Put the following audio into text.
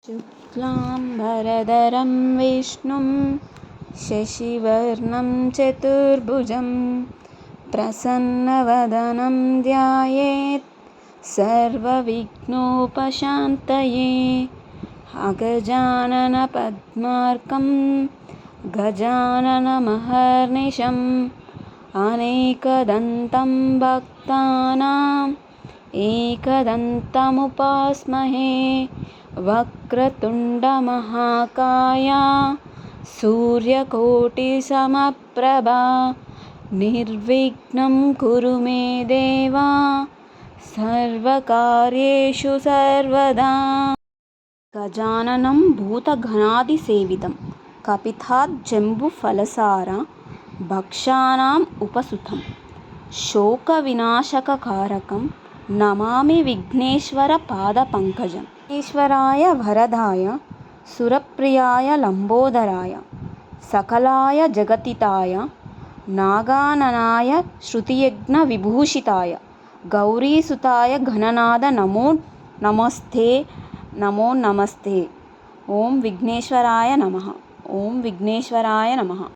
शुक्लाम्बरधरं विष्णुं शशिवर्णं चतुर्भुजं प्रसन्नवदनं ध्यायेत् सर्वविघ्नोपशान्तये। अगजाननपद्मार्कं गजाननमहर्निशम् अनेकदन्तं भक्तानाम् एकदन्तमुपास्महे। वक्रतुण्डमहाकाय सूर्यकोटिसमप्रभा निर्विघ्नं कुरु मे देव सर्वकार्येषु सर्वदा। गजाननं भूतगणादिसेवितं कपित्थाज्जम्बुफलसार भक्षानाम् उपसुतं शोकविनाशककारकं नमामि विघ्नेश्वरपादपङ्कजं। विघ्नेश्वराय वरदाय सुरप्रियाय लम्बोदराय सकलाय जगतिताय नागाननाय श्रुतियज्ञविभूषिताय गौरीसुताय गणनाद नमो नमस्ते। ओं विघ्नेश्वराय नमः। ओं विघ्नेश्वराय नमः।